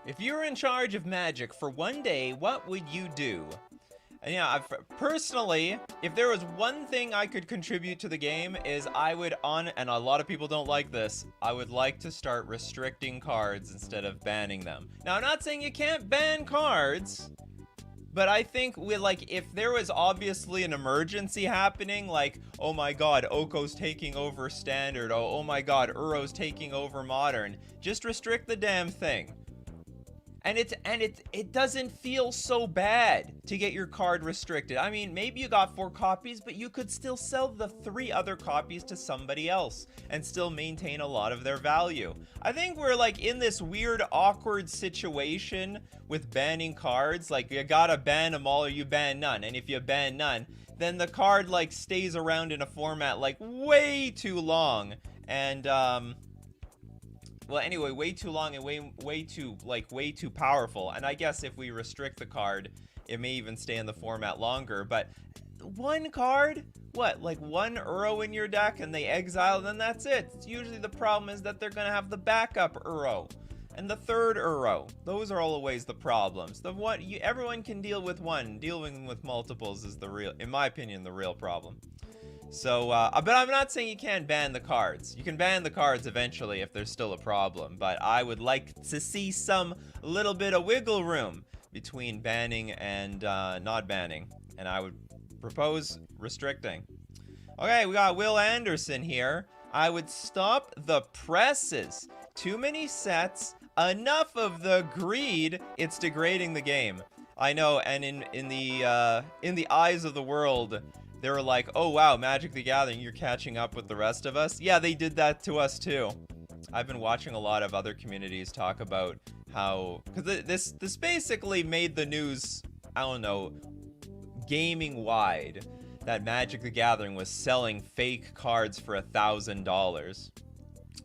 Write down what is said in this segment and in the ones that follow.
If you were in charge of Magic for one day, what would you do? And yeah, personally, if there was one thing I could contribute to the game is I would and a lot of people don't like this, I would like to start restricting cards instead of banning them. Now, I'm not saying you can't ban cards, but I think if there was obviously an emergency happening, like, oh my god, Oko's taking over Standard, oh my god, Uro's taking over Modern, just restrict the damn thing. And it doesn't feel so bad to get your card restricted. I mean, maybe you got 4 copies, but you could still sell the 3 other copies to somebody else and still maintain a lot of their value. I think we're like in this weird, awkward situation with banning cards. Like, you gotta ban them all or you ban none. And if you ban none, then the card like stays around in a format like way too long. And well, anyway, way too long and way too powerful. And I guess if we restrict the card, it may even stay in the format longer. But one card, what, like 1 Uro in your deck and they exile, then that's it. Usually the problem is that they're gonna have the backup Uro and the 3rd Uro. Those are always the problems. Everyone can deal with one. Dealing with multiples is in my opinion, the real problem. So, but I'm not saying you can't ban the cards. You can ban the cards eventually if there's still a problem, but I would like to see some little bit of wiggle room between banning and not banning, and I would propose restricting. Okay, we got Will Anderson here. I would stop the presses. Too many sets, enough of the greed, it's degrading the game. I know, and in the eyes of the world, they were like, oh wow, Magic the Gathering, you're catching up with the rest of us. Yeah, they did that to us too. I've been watching a lot of other communities talk about how, because this basically made the news, I don't know, gaming wide, that Magic the Gathering was selling fake cards for $1,000.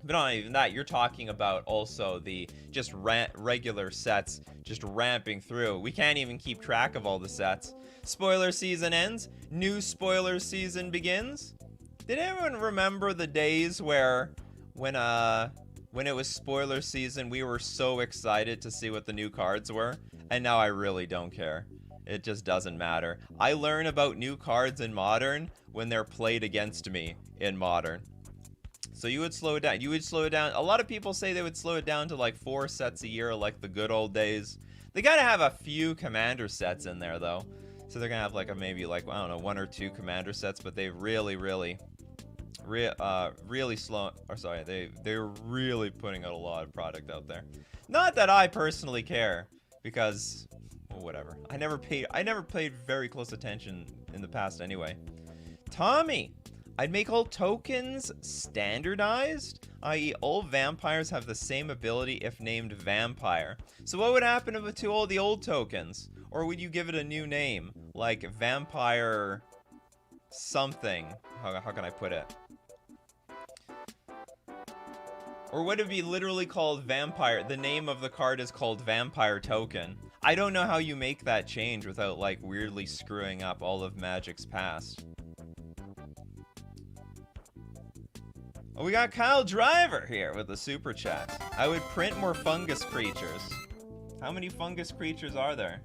But not even that, you're talking about also the just regular sets just ramping through. We can't even keep track of all the sets. Spoiler season ends, new spoiler season begins. Did anyone remember the days when it was spoiler season, we were so excited to see what the new cards were? And now I really don't care. It just doesn't matter. I learn about new cards in Modern when they're played against me in Modern. So you would slow it down. You would slow it down. A lot of people say they would slow it down to like 4 sets a year, like the good old days. They gotta have a few commander sets in there though. So they're gonna have like maybe like, I don't know, 1 or 2 commander sets, but they really slow, or sorry, they're really putting out a lot of product out there. Not that I personally care, because, well, whatever. I never paid very close attention in the past anyway. Tommy, I'd make all tokens standardized, i.e. all vampires have the same ability if named vampire. So what would happen to all the old tokens? Or would you give it a new name, like vampire something? How can I put it? Or would it be literally called vampire? The name of the card is called vampire token. I don't know how you make that change without like weirdly screwing up all of Magic's past. Oh, we got Kyle Driver here with the super chat. I would print more fungus creatures. How many fungus creatures are there?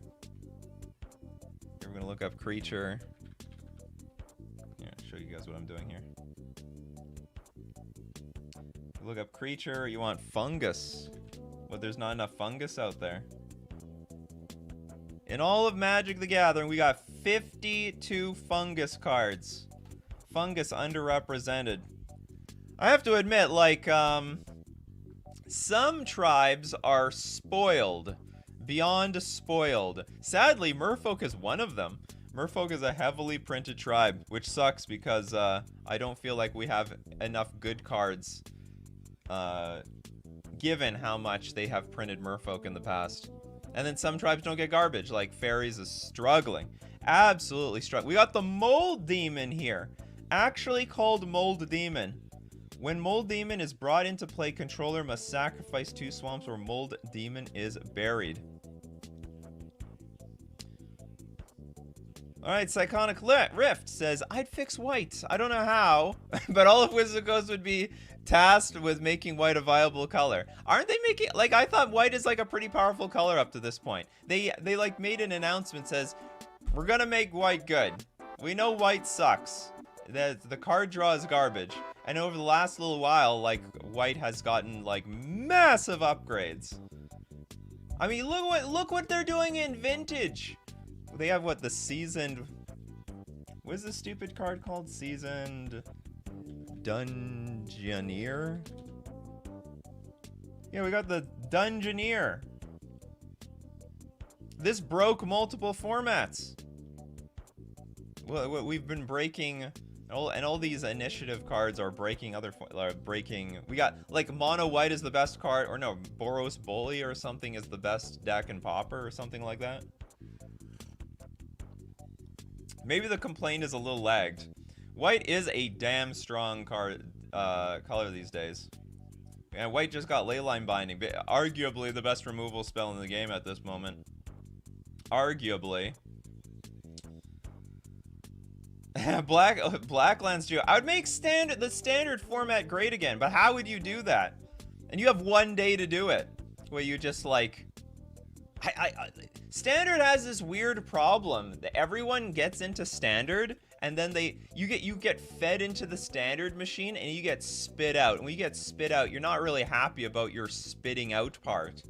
Here, we're gonna look up creature. Yeah, show you guys what I'm doing here. Look up creature, you want fungus. But there's not enough fungus out there. In all of Magic the Gathering, we got 52 fungus cards. Fungus underrepresented. I have to admit, like, some tribes are spoiled. Beyond spoiled. Sadly, Merfolk is one of them. Merfolk is a heavily printed tribe, which sucks because I don't feel like we have enough good cards, given how much they have printed Merfolk in the past. And then some tribes don't get garbage, like Fairies is struggling. Absolutely struggling. We got the Mold Demon here. Actually called Mold Demon. When Mold Demon is brought into play, controller must sacrifice 2 swamps where Mold Demon is buried. All right, Psychonic Rift says, I'd fix white. I don't know how, but all of Wizards of the Coast would be tasked with making white a viable color. Aren't they making, like, I thought white is like a pretty powerful color up to this point. They like made an announcement says, we're gonna make white good. We know white sucks. The card draw is garbage. And over the last little while, like, white has gotten like massive upgrades. I mean, look what they're doing in Vintage. They have what, the seasoned, what is this stupid card called? Seasoned Dungeoneer? Yeah, we got the Dungeoneer. This broke multiple formats. Well, we've been breaking, and all these initiative cards are breaking other, we got, like, Mono White is the best card, or no, Boros Bully or something is the best deck in Pauper or something like that. Maybe the complaint is a little lagged. White is a damn strong card color these days. And white just got Leyline Binding, arguably the best removal spell in the game at this moment. Arguably. Blacklands Geo. I would make the standard format great again, but how would you do that? And you have 1 day to do it. Where you just like... Standard has this weird problem that everyone gets into Standard, and then you get fed into the Standard machine, and you get spit out. And when you get spit out, you're not really happy about your spitting out part,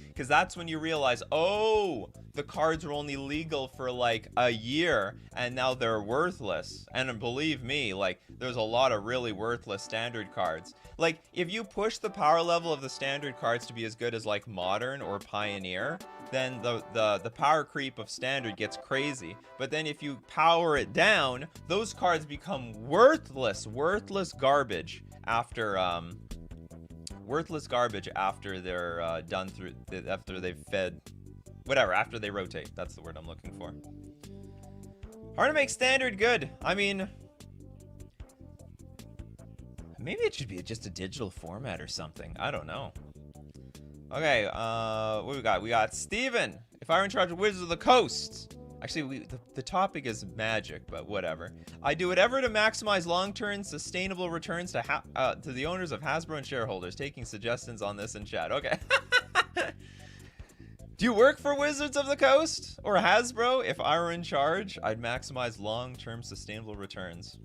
because that's when you realize, oh, the cards were only legal for like a year, and now they're worthless. And believe me, like, there's a lot of really worthless Standard cards. Like, if you push the power level of the Standard cards to be as good as like Modern or Pioneer, then the power creep of Standard gets crazy. But then if you power it down, those cards become worthless garbage after after they're done through, after they've fed, whatever, after they rotate. That's the word I'm looking for. Hard to make Standard good. I mean, maybe it should be just a digital format or something. I don't know. Okay, what we got? We got Steven. If I were in charge of Wizards of the Coast. Actually, the topic is Magic, but whatever. I do whatever to maximize long-term sustainable returns to the owners of Hasbro and shareholders. Taking suggestions on this in chat. Okay. Do you work for Wizards of the Coast or Hasbro? If I were in charge, I'd maximize long-term sustainable returns.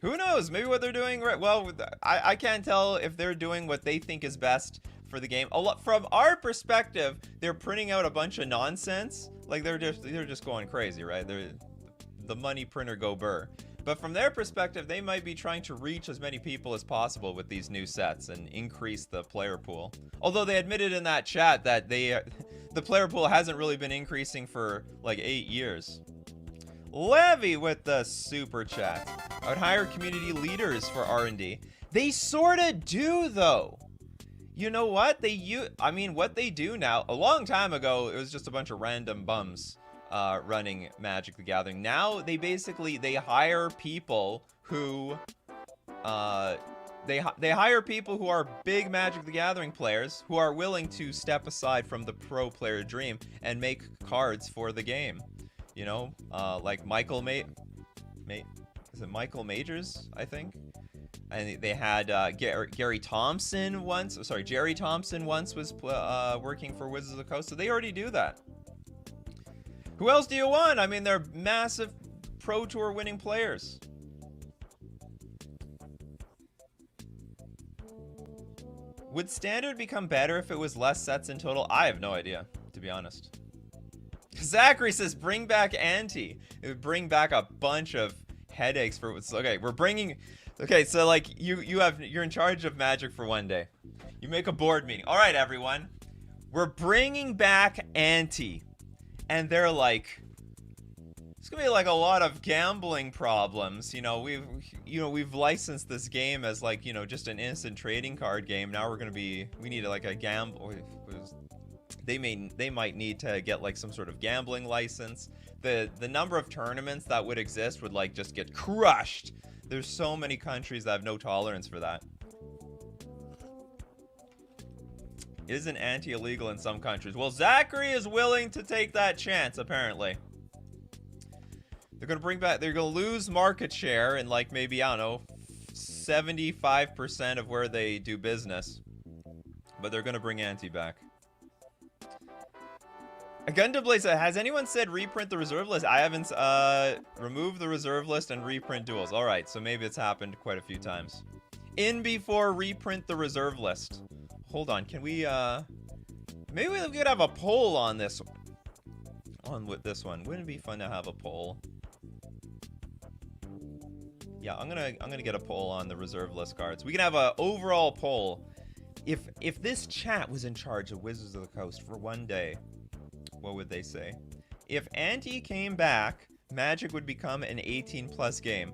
Who knows? Maybe what they're doing right. Well, I can't tell if they're doing what they think is best for the game. A lot from our perspective, they're printing out a bunch of nonsense. Like they're just going crazy, right? They're the money printer go burr. But from their perspective, they might be trying to reach as many people as possible with these new sets and increase the player pool. Although they admitted in that chat that the player pool hasn't really been increasing for like 8 years. Levy with the super chat. I would hire community leaders for R&D. They sorta do though. You know what? I mean, what they do now, a long time ago, it was just a bunch of random bums running Magic the Gathering. Now they hire people who they hire people who are big Magic the Gathering players who are willing to step aside from the pro player dream and make cards for the game. You know, like is it Michael Majors, I think? And they had Jerry Thompson once was working for Wizards of the Coast, so they already do that. Who else do you want? I mean, they're massive Pro Tour winning players. Would Standard become better if it was less sets in total? I have no idea, to be honest. Zachary says, bring back ante. It would bring back a bunch of headaches for what's okay. Okay, so like you're in charge of Magic for 1 day. You make a board meeting. All right, everyone, we're bringing back ante, and they're like, it's gonna be like a lot of gambling problems. You know, we've licensed this game as like, you know, just an instant trading card game. Now we need like a gamble. They might need to get like some sort of gambling license. The number of tournaments that would exist would like just get crushed. There's so many countries that have no tolerance for that. Isn't ante illegal in some countries? Well, Zachary is willing to take that chance, apparently. They're gonna bring back, they're gonna lose market share in like maybe, I don't know, 75% of where they do business. But they're gonna bring ante back. A Gundam Blaze, has anyone said reprint the reserve list? I haven't, remove the reserve list and reprint duels. Alright, so maybe it's happened quite a few times. In before reprint the reserve list. Hold on, can we, maybe we could have a poll on this. With this one. Wouldn't it be fun to have a poll? Yeah, I'm gonna get a poll on the reserve list cards. We can have an overall poll. If this chat was in charge of Wizards of the Coast for one day, what would they say? If ante came back, Magic would become an 18+ game.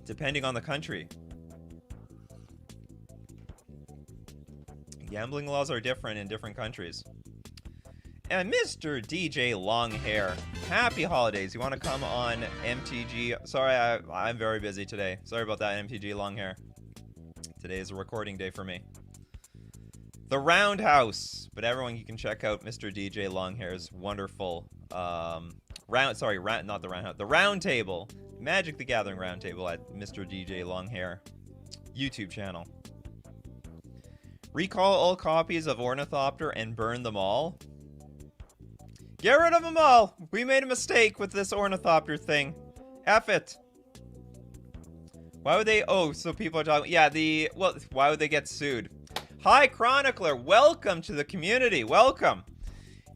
Depending on the country. Gambling laws are different in different countries. And Mr. DJ Longhair, happy holidays. You want to come on MTG? Sorry, I'm very busy today. Sorry about that, MTG Longhair. Today is a recording day for me. The Roundhouse. But everyone, you can check out Mr. DJ Longhair's wonderful not the Roundhouse, the Round Table. Magic the Gathering Round Table at Mr. DJ Longhair YouTube channel. Recall all copies of Ornithopter and burn them all. Get rid of them all! We made a mistake with this Ornithopter thing. F it. Why would they... Oh, so people are talking... Yeah, well, why would they get sued? Hi, Chronicler. Welcome to the community. Welcome.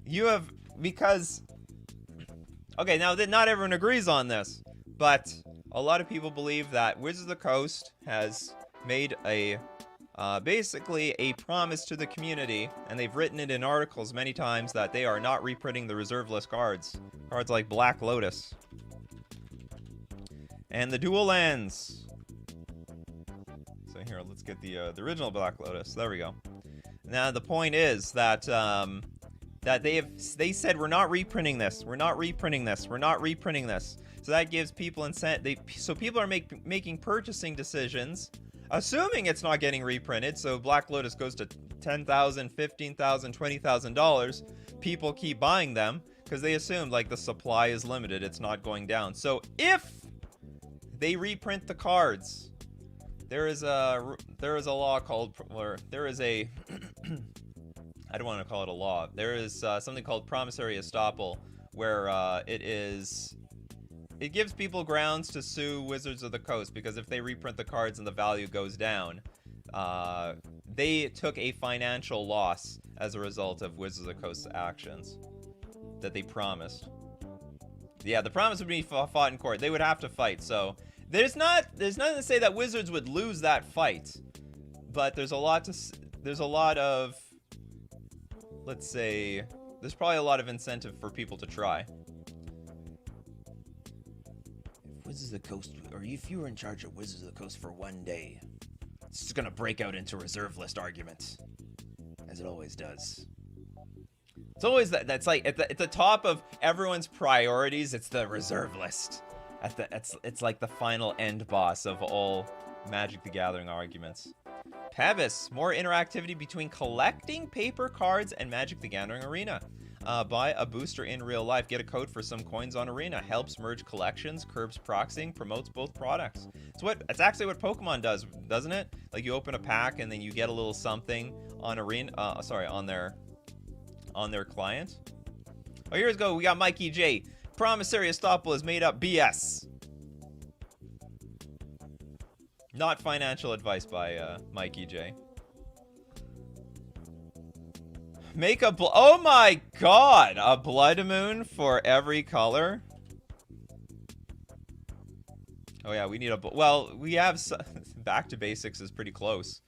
You have... Because... Okay, now, not everyone agrees on this. But a lot of people believe that Wizards of the Coast has made a... basically a promise to the community, and they've written it in articles many times that they are not reprinting the reserve list cards. Cards like Black Lotus. And the dual lands. So here, let's get the original Black Lotus. There we go. Now, the point is that, they said, we're not reprinting this. We're not reprinting this. We're not reprinting this. So that gives people incentive. So people are making purchasing decisions, assuming it's not getting reprinted, so Black Lotus goes to $10,000, $15,000, $20,000. People keep buying them because they assume like the supply is limited, it's not going down. So if they reprint the cards, there is a law called, or there is a I don't want to call it a law. There is something called promissory estoppel, where it gives people grounds to sue Wizards of the Coast, because if they reprint the cards and the value goes down, they took a financial loss as a result of Wizards of the Coast's actions that they promised. Yeah, the promise would be fought in court. They would have to fight, so there's nothing to say that Wizards would lose that fight, but there's a lot of, let's say, there's probably a lot of incentive for people to try. Wizards of the Coast, or if you were in charge of Wizards of the Coast for one day, it's just gonna break out into reserve list arguments, as it always does. It's always that's like at the top of everyone's priorities. It's the reserve list. It's like the final end boss of all Magic the Gathering arguments. Pevis, more interactivity between collecting paper cards and Magic the Gathering Arena. Buy a booster in real life. Get a code for some coins on Arena. Helps merge collections, curbs proxying, promotes both products. It's actually what Pokemon does, doesn't it? Like you open a pack and then you get a little something on Arena. On their client. Oh, here's go. We got Mikey J. Promissory estoppel is made up BS. Not financial advice by Mikey J. Make a oh my god, a blood moon for every color. Oh yeah, we need we have back to basics is pretty close.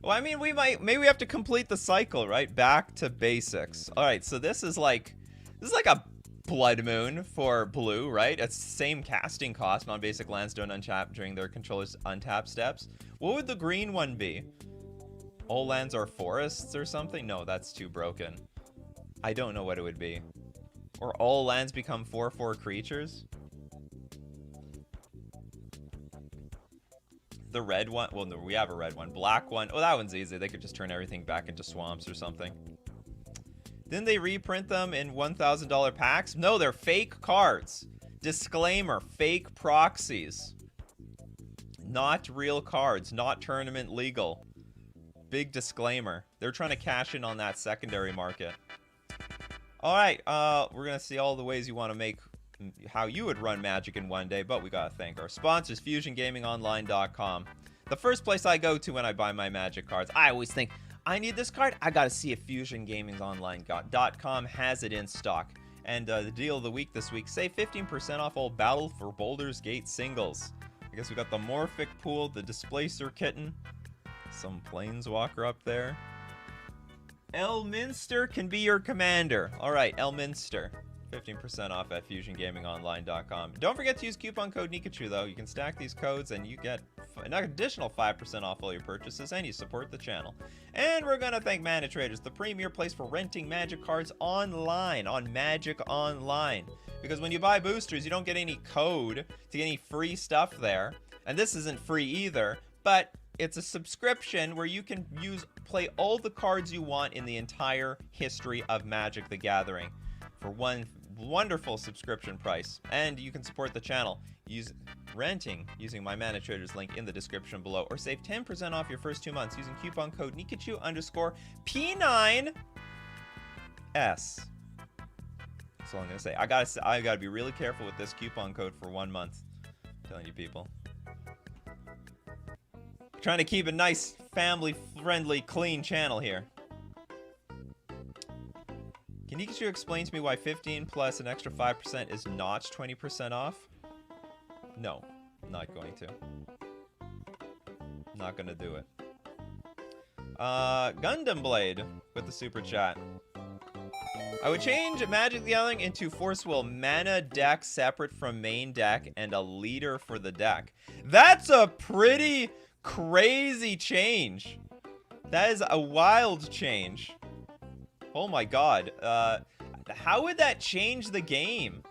Well, I mean, maybe we have to complete the cycle, right? Back to basics. All right, so this is like a blood moon for blue, right? It's the same casting cost. Non-basic lands don't untap during their controller's untap steps. What would the green one be? All lands are forests or something? No, that's too broken. I don't know what it would be. Or all lands become 4/4 creatures? The red one. Well, no, we have a red one. Black one. Oh, that one's easy. They could just turn everything back into swamps or something. Didn't they reprint them in $1,000 packs? No, they're fake cards. Disclaimer, fake proxies. Not real cards, not tournament legal. Big disclaimer. They're trying to cash in on that secondary market. All right, we're going to see all the ways you want to make how you would run Magic in one day, but we got to thank our sponsors, FusionGamingOnline.com. The first place I go to when I buy my Magic cards, I always think, I need this card. I got to see if FusionGamingOnline.com has it in stock. And the deal of the week this week, save 15% off all Battle for Baldur's Gate singles. I guess we got the Morphic Pool, the Displacer Kitten, some Planeswalker up there. Elminster can be your commander. All right, Elminster. 15% off at FusionGamingOnline.com. Don't forget to use coupon code Nikachu, though. You can stack these codes and you get an additional 5% off all your purchases, and you support the channel. And we're going to thank Mana Traders, the premier place for renting Magic cards online, on Magic Online. Because when you buy boosters, you don't get any code to get any free stuff there. And this isn't free either, but it's a subscription where you can play all the cards you want in the entire history of Magic the Gathering for one wonderful subscription price. And you can support the channel renting using my Mana Traders link in the description below, or save 10% off your first 2 months using coupon code Nikachu_P9S. That's all I'm gonna say. I gotta be really careful with this coupon code for 1 month. I'm telling you people. Trying to keep a nice, family-friendly, clean channel here. Can Nikachu explain to me why 15 plus an extra 5% is not 20% off? No, not going to. Not gonna do it. Gundam Blade with the super chat. I would change Magic the Gathering into Force Will mana deck separate from main deck and a leader for the deck. That's a pretty crazy change. That is a wild change. Oh my god. How would that change the game?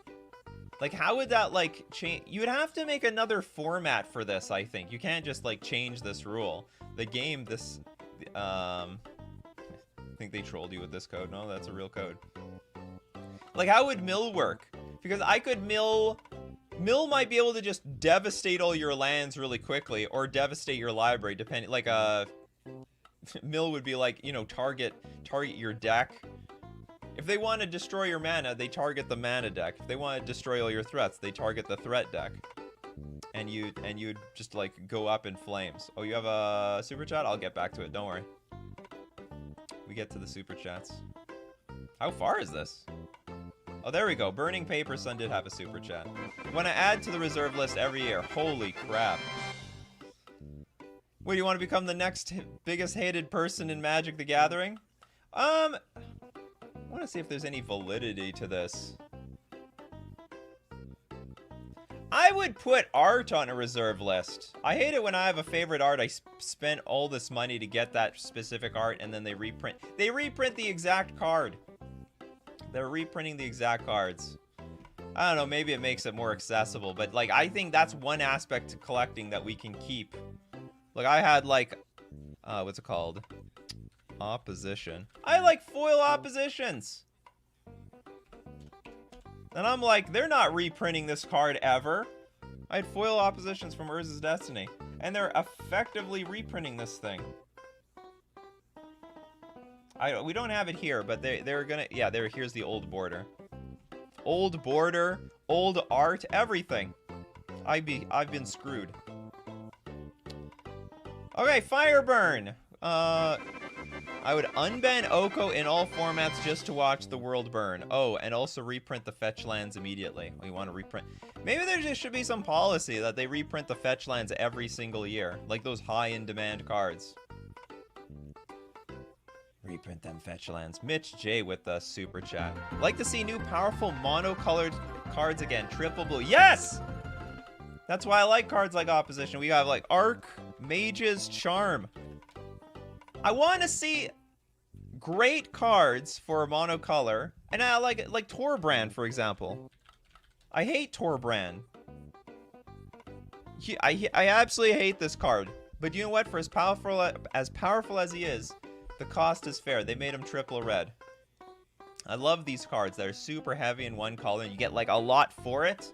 Like, how would that, like, change? You would have to make another format for this, I think. You can't just, like, change this rule. The game, I think they trolled you with this code. No, that's a real code. Like, how would mill work? Because I could mill might be able to just devastate all your lands really quickly, or devastate your library, depending, like, mill would be like, you know, target your deck. If they want to destroy your mana, they target the mana deck. If they want to destroy all your threats, they target the threat deck. And you'd just, like, go up in flames. Oh, you have a super chat? I'll get back to it, don't worry. We get to the super chats. How far is this? Oh, there we go. Burning Paper Sun did have a super chat. Want to add to the reserve list every year. Holy crap. What, do you want to become the next biggest hated person in Magic the Gathering? I want to see if there's any validity to this. I would put art on a reserve list. I hate it when I have a favorite art. I spent all this money to get that specific art, and then they reprint. They reprint the exact card. They're reprinting the exact cards. I don't know, maybe it makes it more accessible, but, like, I think that's one aspect to collecting that we can keep. Like, I had, like, what's it called? Opposition. I like foil oppositions. And I'm like, they're not reprinting this card ever. I had foil oppositions from Urza's Destiny, and they're effectively reprinting this thing. We don't have it here, but they're gonna, yeah, here's the old border. Old border, old art, everything. I've been screwed. Okay, Fireburn. I would unban Oko in all formats just to watch the world burn. Oh, and also reprint the fetch lands immediately. We want to reprint. Maybe there just should be some policy that they reprint the fetch lands every single year, like those high in demand cards. Reprint them fetch lands. Mitch J with the super chat. Like to see new powerful mono-colored cards again. Triple blue. Yes! That's why I like cards like Opposition. We have like Arc, Mage's Charm. I want to see great cards for a monocolor. And I like Torbrand, for example. I hate Torbrand. I absolutely hate this card. But you know what? For as powerful as he is, the cost is fair. They made him triple red. I love these cards that are super heavy in one color and you get like a lot for it.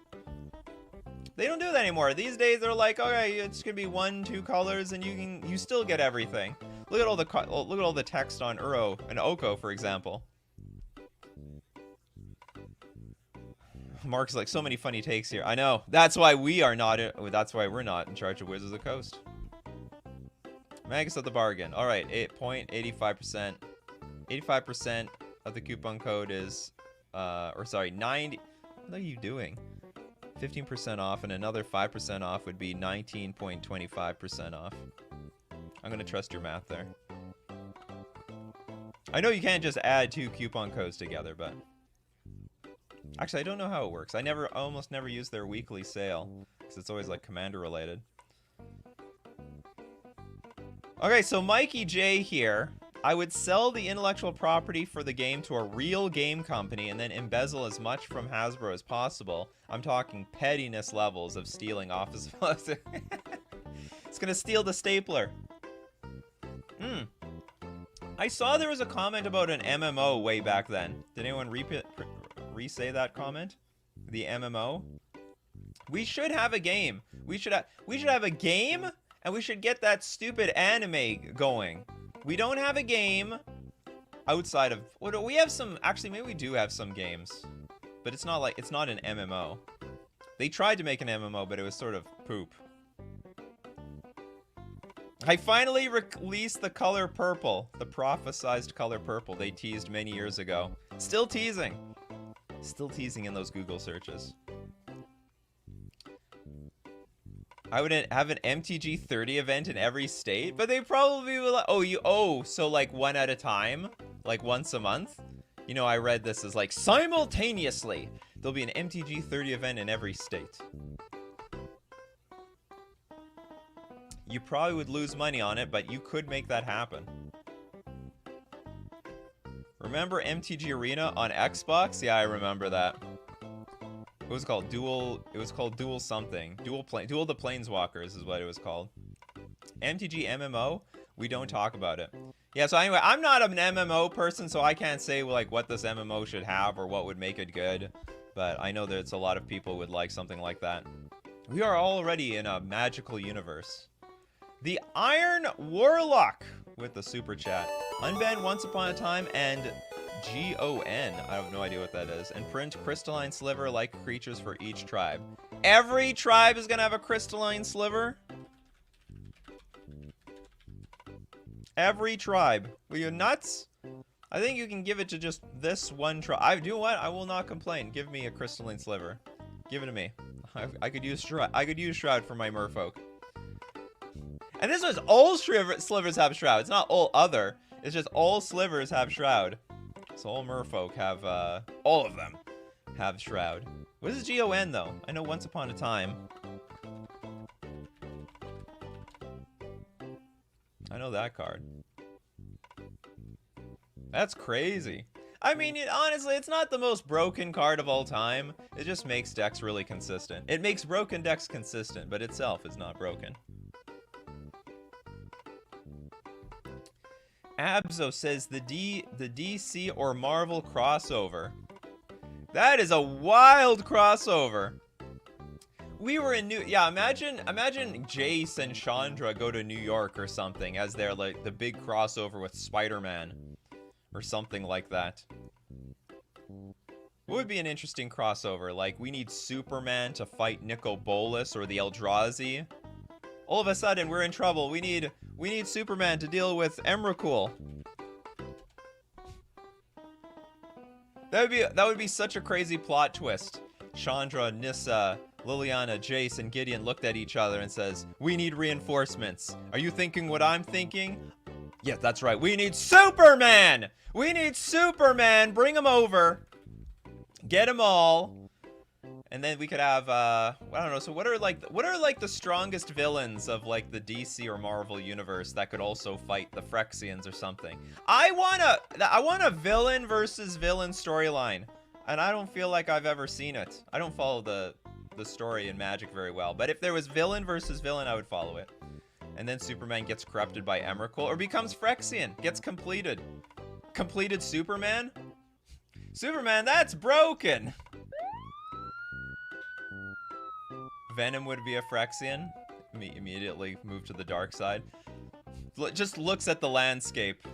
They don't do that anymore. These days they're like, okay, it's gonna be 1-2 colors and you still get everything. Look at all the text on Uro and Oko, for example. Mark's like, so many funny takes here. I know. That's why we're not in charge of Wizards of the Coast. Magus of the bargain. All right, 8.85%. 85% of the coupon code is, 90. What are you doing? 15% off, and another 5% off would be 19.25% off. I'm gonna trust your math there. I know you can't just add 2 coupon codes together, but actually, I don't know how it works. I almost never use their weekly sale because it's always like Commander related. Okay, so Mikey J here. I would sell the intellectual property for the game to a real game company and then embezzle as much from Hasbro as possible. I'm talking pettiness levels of stealing office supplies. It's gonna steal the stapler. I saw there was a comment about an MMO way back then. Did anyone re-say that comment? The MMO? We should have a game. We should have a game, and we should get that stupid anime going. We don't have a game outside of... What, we have some... Actually, maybe we do have some games. But it's not an MMO. They tried to make an MMO, but it was sort of poop. I finally released the color purple. The prophesized color purple they teased many years ago. Still teasing. Still teasing in those Google searches. I would have an MTG 30 event in every state, but they probably will. So like one at a time, like once a month. You know, I read this as like simultaneously. There'll be an MTG 30 event in every state. You probably would lose money on it, but you could make that happen. Remember MTG Arena on Xbox? Yeah, I remember that. It was called Duel something. Duel the Planeswalkers is what it was called. MTG MMO? We don't talk about it. Yeah, so anyway, I'm not an MMO person, so I can't say like what this MMO should have or what would make it good. But I know there's a lot of people would like something like that. We are already in a magical universe. The Iron Warlock with the super chat. Unbanned Once Upon a Time and GON. I have no idea what that is. And print crystalline sliver-like creatures for each tribe. Every tribe is gonna have a crystalline sliver? Every tribe. Are you nuts? I think you can give it to just this one tribe. I do what? I will not complain. Give me a crystalline sliver. Give it to me. I could use Shroud for my merfolk. And this was all slivers have Shroud. It's not all other. It's just all slivers have Shroud. So all merfolk have, all of them have Shroud. What is GON though? I know Once Upon a Time. I know that card. That's crazy. I mean, honestly, it's not the most broken card of all time. It just makes decks really consistent. It makes broken decks consistent, but itself is not broken. Abzo says the DC or Marvel crossover. That is a wild crossover. We were in imagine Jace and Chandra go to New York or something as their like the big crossover with Spider-Man or something like that. What would be an interesting crossover? Like we need Superman to fight Nicol Bolas or the Eldrazi. All of a sudden we're in trouble. We need Superman to deal with Emrakul. That would be such a crazy plot twist. Chandra, Nissa, Liliana, Jace, and Gideon looked at each other and says, "We need reinforcements. Are you thinking what I'm thinking?" Yeah, that's right. We need Superman! We need Superman! Bring him over. Get them all. And then we could have, I don't know, so what are like the strongest villains of like the DC or Marvel universe that could also fight the Phyrexians or something? I want a villain versus villain storyline. And I don't feel like I've ever seen it. I don't follow the the story in Magic very well. But if there was villain versus villain, I would follow it. And then Superman gets corrupted by Emrakul or becomes Phyrexian, gets completed. Completed Superman? Superman, that's broken! Venom would be a Phyrexian. Immediately move to the dark side. Just looks at the landscape.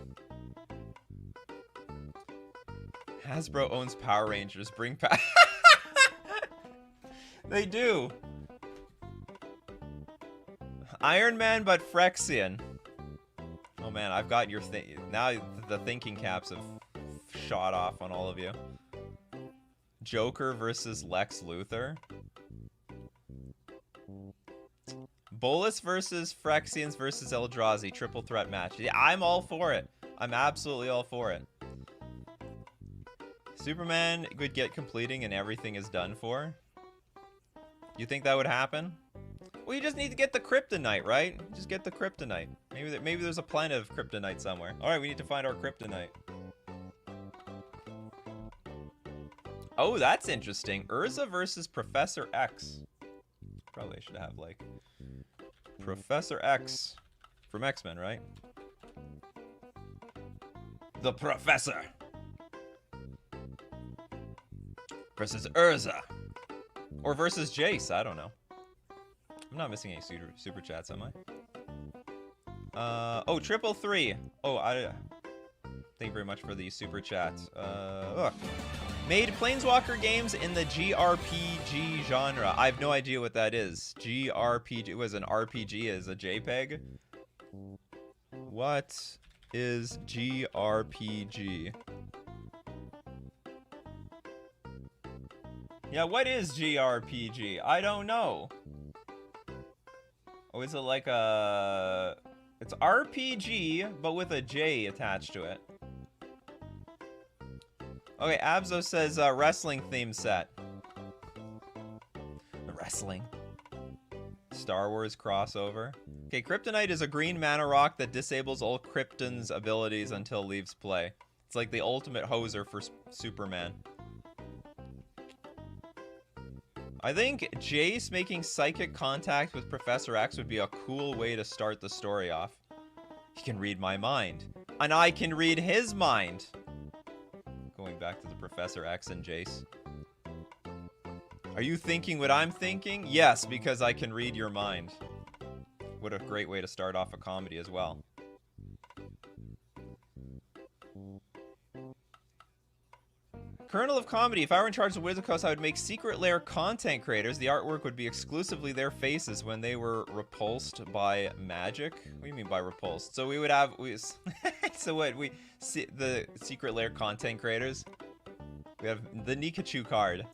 Hasbro owns Power Rangers. Bring power. They do. Iron Man, but Phyrexian. Oh man, I've got your thing. Now the thinking caps have shot off on all of you. Joker versus Lex Luthor. Bolus versus Phyrexians versus Eldrazi. Triple threat match. Yeah, I'm all for it. I'm absolutely all for it. Superman would get completing and everything is done for. You think that would happen? Well, you just need to get the kryptonite, right? Just get the kryptonite. Maybe there's a planet of kryptonite somewhere. All right, we need to find our kryptonite. Oh, that's interesting. Urza versus Professor X. Probably should have, like, Professor X from X-Men, right? The Professor versus Urza. Or versus Jace, I don't know. I'm not missing any super chats, am I? Oh, 333. Oh, thank you very much for the super chat. Made Planeswalker games in the GRPG genre. I have no idea what that is. GRPG was an RPG is a JPEG. What is GRPG? Yeah, what is GRPG? I don't know. Oh, is it like a... It's RPG, but with a J attached to it. Okay, Abzo says wrestling theme set. Wrestling. Star Wars crossover. Okay, Kryptonite is a green mana rock that disables all Krypton's abilities until leaves play. It's like the ultimate hoser for Superman. I think Jace making psychic contact with Professor X would be a cool way to start the story off. He can read my mind. And I can read his mind. Going back to the Professor X and Jace. Are you thinking what I'm thinking? Yes, because I can read your mind. What a great way to start off a comedy as well. Kernel of Comedy. If I were in charge of Wizard Coast, I would make secret lair content creators. The artwork would be exclusively their faces when they were repulsed by magic. What do you mean by repulsed? So we would have... so what? We see the secret lair content creators? We have the Nikachu card.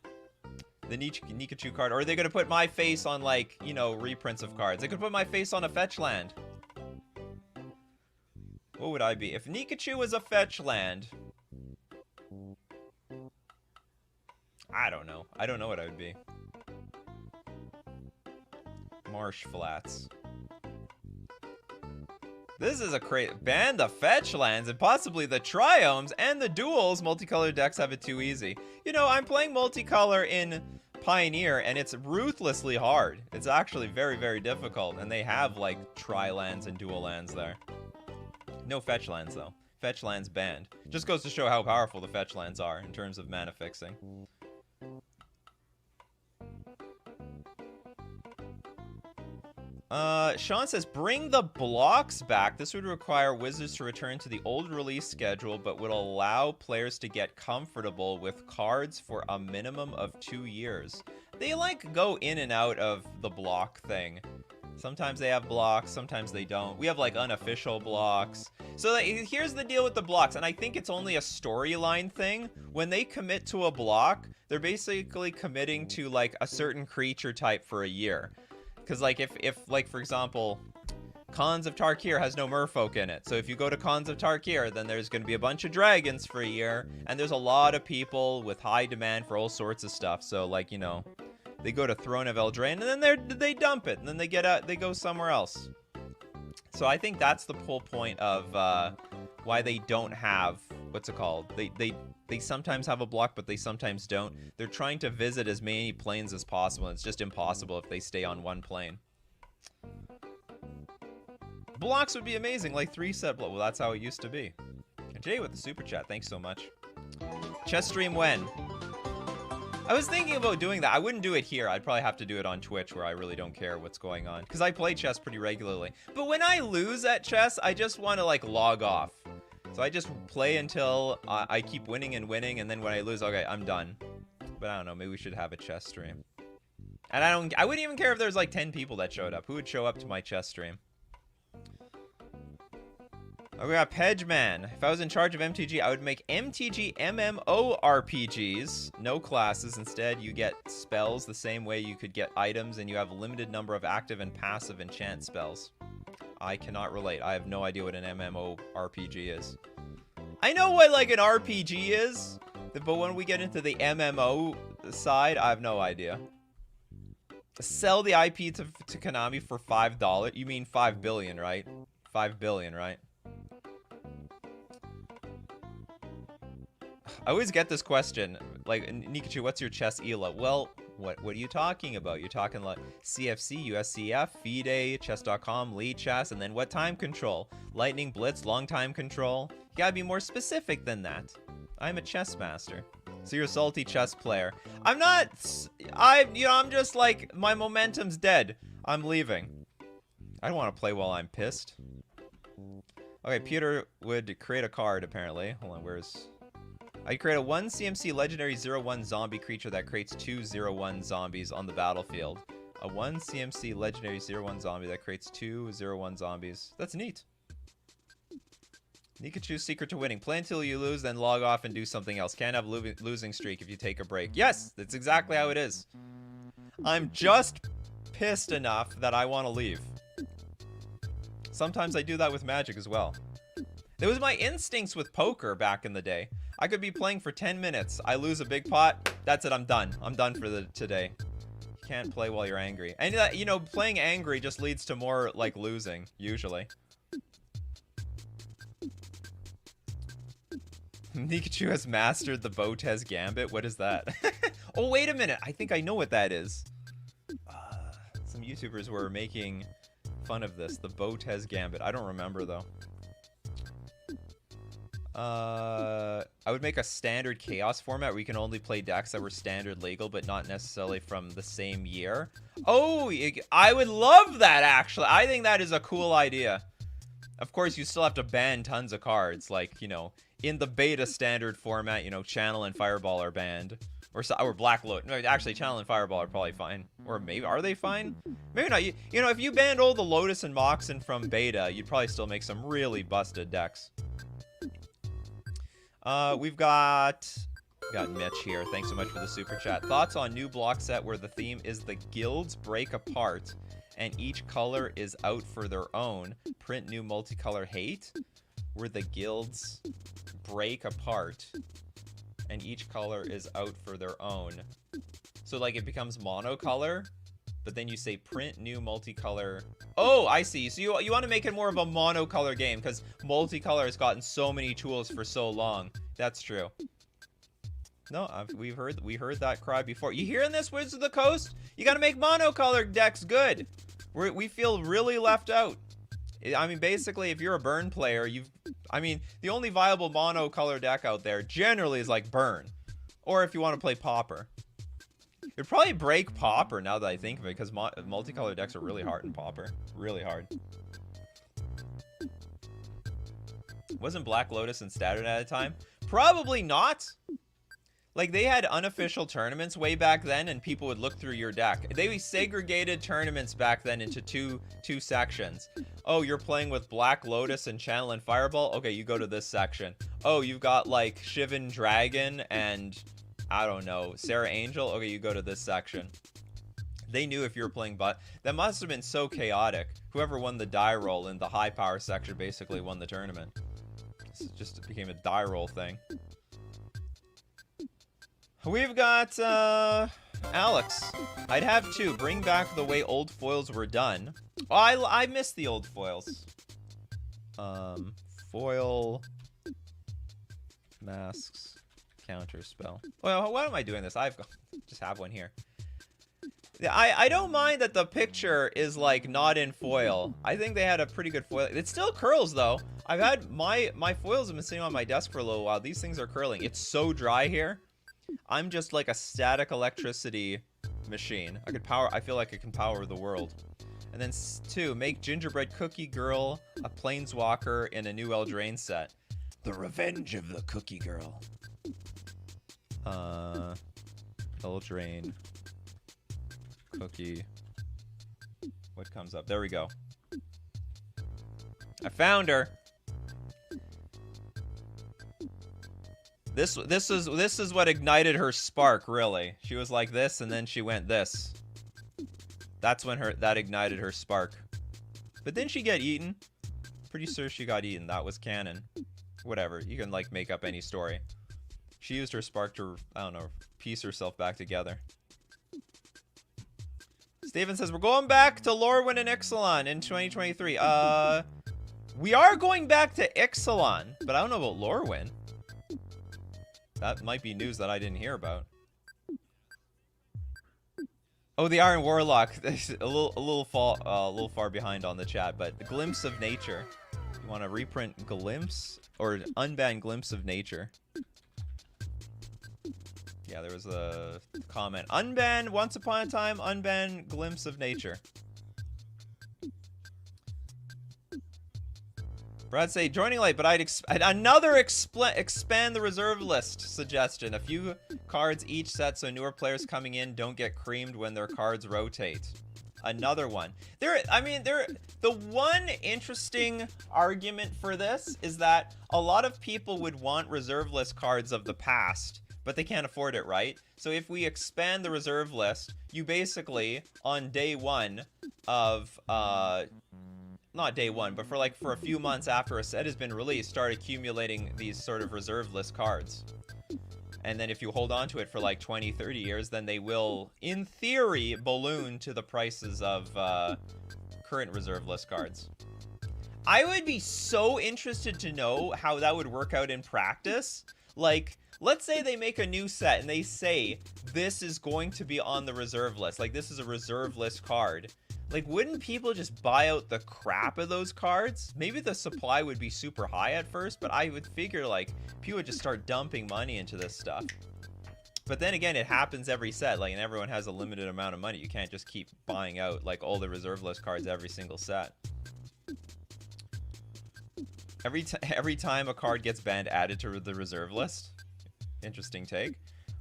The Nikachu card. Or are they going to put my face on, like, you know, reprints of cards? They could put my face on a fetch land. What would I be? If Nikachu was a fetch land... I don't know. I don't know what I would be. Marsh Flats. This is a great ban the fetch lands and possibly the triomes and the duels. Multicolored decks have it too easy. You know, I'm playing multicolor in Pioneer and it's ruthlessly hard. It's actually very, very difficult. And they have like tri-lands and dual lands there. No fetch lands though. Fetch lands banned. Just goes to show how powerful the fetch lands are in terms of mana fixing. Sean says, bring the blocks back. This would require Wizards to return to the old release schedule, but would allow players to get comfortable with cards for a minimum of 2 years. They, like, go in and out of the block thing. Sometimes they have blocks, sometimes they don't. We have, like, unofficial blocks. So, like, here's the deal with the blocks, and I think it's only a storyline thing. When they commit to a block, they're basically committing to, like, a certain creature type for a year. Because, like, if like, for example, Khans of Tarkir has no merfolk in it. So if you go to Khans of Tarkir, then there's going to be a bunch of dragons for a year. And there's a lot of people with high demand for all sorts of stuff. So, like, you know, they go to Throne of Eldraine, and then they dump it. And then they get out, they go somewhere else. So I think that's the whole point of why they don't have what's it called? They sometimes have a block, but they sometimes don't. They're trying to visit as many planes as possible, and it's just impossible if they stay on one plane. Blocks would be amazing, like 3 set block. Well, that's how it used to be. Jay with the super chat, thanks so much. Chess stream when? I was thinking about doing that. I wouldn't do it here. I'd probably have to do it on Twitch where I really don't care what's going on. Because I play chess pretty regularly. But when I lose at chess, I just want to like log off. So I just play until I keep winning and winning. And then when I lose, okay, I'm done. But I don't know. Maybe we should have a chess stream. And I wouldn't even care if there's like 10 people that showed up. Who would show up to my chess stream? Oh, we got Pedgeman. If I was in charge of MTG, I would make MTG MMORPGs. No classes. Instead, you get spells the same way you could get items, and you have a limited number of active and passive enchant spells. I cannot relate. I have no idea what an MMORPG is. I know what, like, an RPG is, but when we get into the MMO side, I have no idea. Sell the IP to Konami for $5. You mean 5 billion, right? 5 billion, right? I always get this question, like, Nikachu, what's your chess ELA? Well, what are you talking about? You're talking like CFC, USCF, FIDE, chess.com, lead chess, and then what time control? Lightning, blitz, long time control? You gotta be more specific than that. I'm a chess master. So you're a salty chess player. I'm not, I'm just like, my momentum's dead. I'm leaving. I don't want to play while I'm pissed. Okay, Peter would create a card, apparently. Hold on, where's... I create a 1 CMC legendary 0/1 zombie creature that creates 2 0/1 zombies on the battlefield. A 1 CMC legendary 0/1 zombie that creates 2 0/1 zombies. That's neat. Nikachu's secret to winning. Play until you lose, then log off and do something else. Can't have losing streak if you take a break. Yes, that's exactly how it is. I'm just pissed enough that I want to leave. Sometimes I do that with Magic as well. It was my instincts with poker back in the day. I could be playing for 10 minutes. I lose a big pot. That's it. I'm done. I'm done for today. You can't play while you're angry. And, you know, playing angry just leads to more, like, losing, usually. Nikachu has mastered the Botez Gambit. What is that? Oh, wait a minute. I think I know what that is. Some YouTubers were making fun of this. The Botez Gambit. I don't remember, though. I would make a standard chaos format where you can only play decks that were standard legal, but not necessarily from the same year. Oh, I would love that, actually. I think that is a cool idea. Of course, you still have to ban tons of cards. Like, you know, in the beta standard format, you know, Channel and Fireball are banned. Or Black Lotus. No, actually, Channel and Fireball are probably fine. Or maybe, are they fine? Maybe not. You know, if you banned all the Lotus and Moxen from beta, you'd probably still make some really busted decks. We've got Mitch here. Thanks so much for the super chat. Thoughts on new block set where the theme is the guilds break apart and each color is out for their own. Print new multicolor hate where the guilds break apart and each color is out for their own. So like it becomes monocolor, but then you say print new multicolor. Oh, I see. So you want to make it more of a monocolor game because multicolor has gotten so many tools for so long. That's true. No, we heard that cry before. You hearing this, Wizards of the Coast? You got to make monocolor decks good. We feel really left out. I mean, basically, if you're a Burn player, the only viable monocolor deck out there generally is like Burn, or if you want to play Pauper. It'd probably break Pauper now that I think of it, because multicolor decks are really hard in Pauper. Really hard. Wasn't Black Lotus and Standard at a time? Probably not. Like, they had unofficial tournaments way back then, and people would look through your deck. They segregated tournaments back then into two sections. Oh, you're playing with Black Lotus and Channel and Fireball? Okay, you go to this section. Oh, you've got, like, Shivan Dragon and... I don't know, Sarah Angel? Okay, you go to this section. They knew if you were playing that must have been so chaotic. Whoever won the die roll in the high power section basically won the tournament. It just became a die roll thing. We've got, Alex. I'd have to bring back the way old foils were done. Oh, I miss the old foils. Foil... Masks. Counter spell. Well, why am I doing this? I've got, just have one here. Yeah, I don't mind that the picture is like not in foil. I think they had a pretty good foil. It still curls though. I've had my foils have been sitting on my desk for a little while. These things are curling. It's so dry here. I'm just like a static electricity machine. I feel like I can power the world. And then 2, make gingerbread cookie girl a planeswalker in a new Eldraine set. The revenge of the cookie girl. Eldraine cookie. What comes up? There we go. I found her. This is what ignited her spark, really. She was like this, and then she went this. That's when that ignited her spark. But didn't she get eaten? Pretty sure she got eaten. That was canon. Whatever. You can like make up any story. She used her spark to, I don't know, piece herself back together. Steven says, we're going back to Lorwyn and Ixalan in 2023. We are going back to Ixalan, but I don't know about Lorwyn. That might be news that I didn't hear about. Oh, the Iron Warlock. a little far behind on the chat, but the Glimpse of Nature. You want to reprint Glimpse or unban Glimpse of Nature? Yeah, there was a comment. Unban Once Upon a Time, unban Glimpse of Nature. Brad say, joining late, but I'd expand the reserve list suggestion. A few cards each set so newer players coming in don't get creamed when their cards rotate. Another one. The one interesting argument for this is that a lot of people would want reserve list cards of the past, but they can't afford it, right? So if we expand the reserve list, you basically, on day one of, not day one, but for a few months after a set has been released, start accumulating these sort of reserve list cards. And then if you hold on to it for like 20, 30 years, then they will, in theory, balloon to the prices of current reserve list cards. I would be so interested to know how that would work out in practice. Like, let's say they make a new set and they say, this is going to be on the reserve list. Like, this is a reserve list card. Like, wouldn't people just buy out the crap of those cards? Maybe the supply would be super high at first, but I would figure, like, people would just start dumping money into this stuff. But then again, it happens every set, like, and everyone has a limited amount of money. You can't just keep buying out, like, all the reserve list cards every single set. Every time a card gets banned, added to the reserve list. Interesting take.